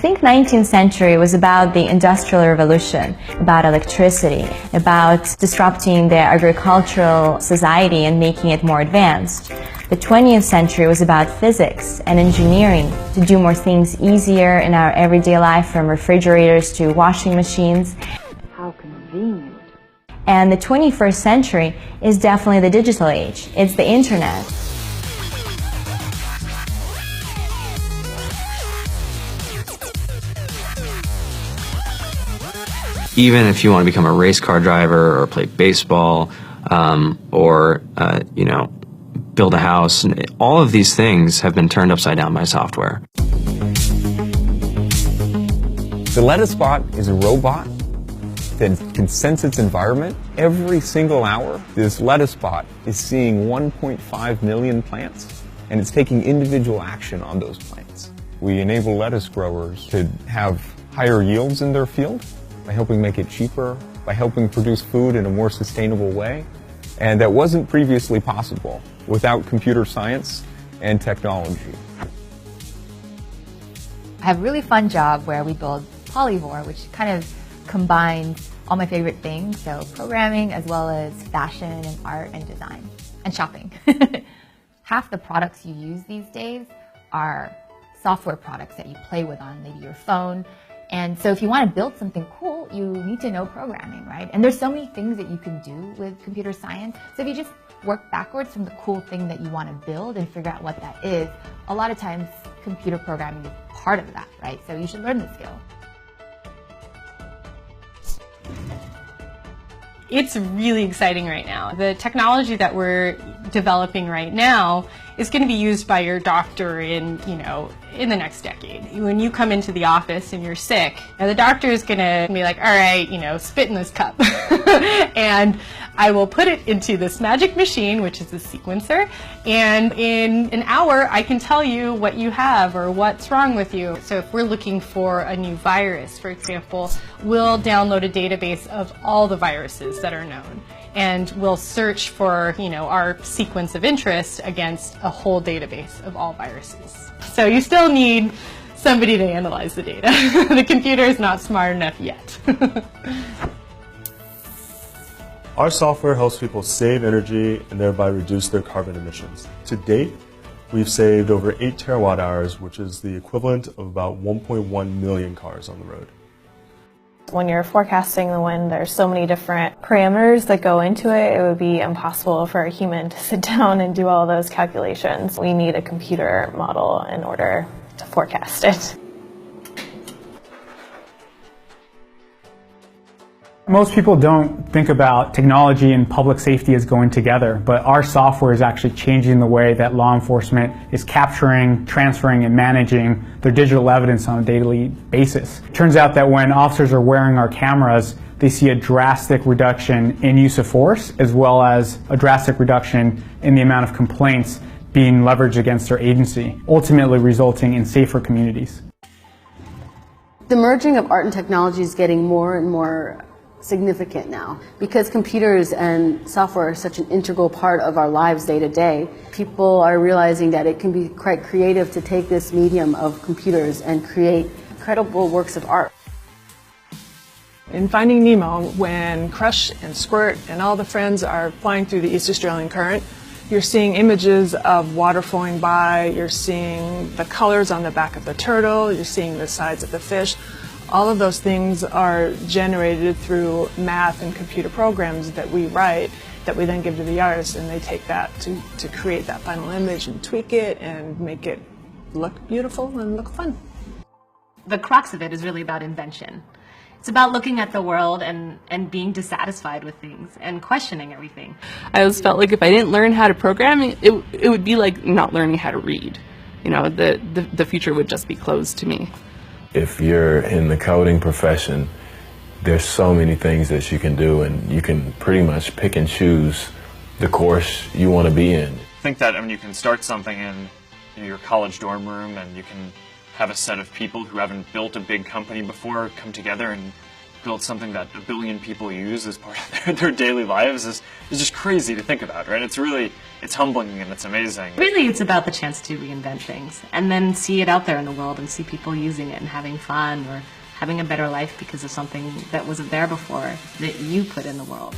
think 19th century was about the Industrial Revolution, about electricity, about disrupting the agricultural society and making it more advanced. The 20th century was about physics and engineering to do more things easier in our everyday life, from refrigerators to washing machines. How convenient. And the 21st century is definitely the digital age. It's the internet. Even if you want to become a race car driver or play baseball, or build a house, and all of these things have been turned upside down by software. The LettuceBot is a robot that can sense its environment. Every single hour, this LettuceBot is seeing 1.5 million plants, and it's taking individual action on those plants. We enable lettuce growers to have higher yields in their field by helping make it cheaper, by helping produce food in a more sustainable way. And that wasn't previously possible without computer science and technology. I have a really fun job where we build Polyvore, which kind of combines all my favorite things, so programming as well as fashion and art and design and shopping. Half the products you use these days are software products that you play with on maybe your phone. And so if you want to build something cool, you need to know programming, right? And there's so many things that you can do with computer science. So if you just work backwards from the cool thing that you want to build and figure out what that is, a lot of times computer programming is part of that, right? So you should learn the skill. It's really exciting right now. The technology that we're developing right now is going to be used by your doctor in the next decade. When you come into the office and you're sick, the doctor is going to be like, all right, spit in this cup. And I will put it into this magic machine, which is a sequencer, and in an hour I can tell you what you have or what's wrong with you. So if we're looking for a new virus, for example, we'll download a database of all the viruses that are known, and we'll search for our sequence of interest against a whole database of all viruses. So you still need somebody to analyze the data. The computer is not smart enough yet. Our software helps people save energy and thereby reduce their carbon emissions. To date, we've saved over 8 terawatt hours, which is the equivalent of about 1.1 million cars on the road. When you're forecasting the wind, there's so many different parameters that go into it. It would be impossible for a human to sit down and do all those calculations. We need a computer model in order to forecast it. Most people don't think about technology and public safety as going together, but our software is actually changing the way that law enforcement is capturing, transferring, and managing their digital evidence on a daily basis. It turns out that when officers are wearing our cameras, they see a drastic reduction in use of force, as well as a drastic reduction in the amount of complaints being leveraged against their agency, ultimately resulting in safer communities. The merging of art and technology is getting more and more significant now because computers and software are such an integral part of our lives day to day. People are realizing that it can be quite creative to take this medium of computers and create incredible works of art. In Finding Nemo, when Crush and Squirt and all the friends are flying through the East Australian Current, you're seeing images of water flowing by, you're seeing the colors on the back of the turtle, you're seeing the sides of the fish. All of those things are generated through math and computer programs that we write that we then give to the artists, and they take that to create that final image and tweak it and make it look beautiful and look fun. The crux of it is really about invention. It's about looking at the world and being dissatisfied with things and questioning everything. I always felt like if I didn't learn how to program, it would be like not learning how to read. The future would just be closed to me. If you're in the coding profession, there's so many things that you can do, and you can pretty much pick and choose the course you want to be in. I think that you can start something in your college dorm room, and you can have a set of people who haven't built a big company before come together and built something that 1 billion people use as part of their daily lives is just crazy to think about, right? It's humbling and it's amazing. Really, it's about the chance to reinvent things and then see it out there in the world and see people using it and having fun or having a better life because of something that wasn't there before that you put in the world.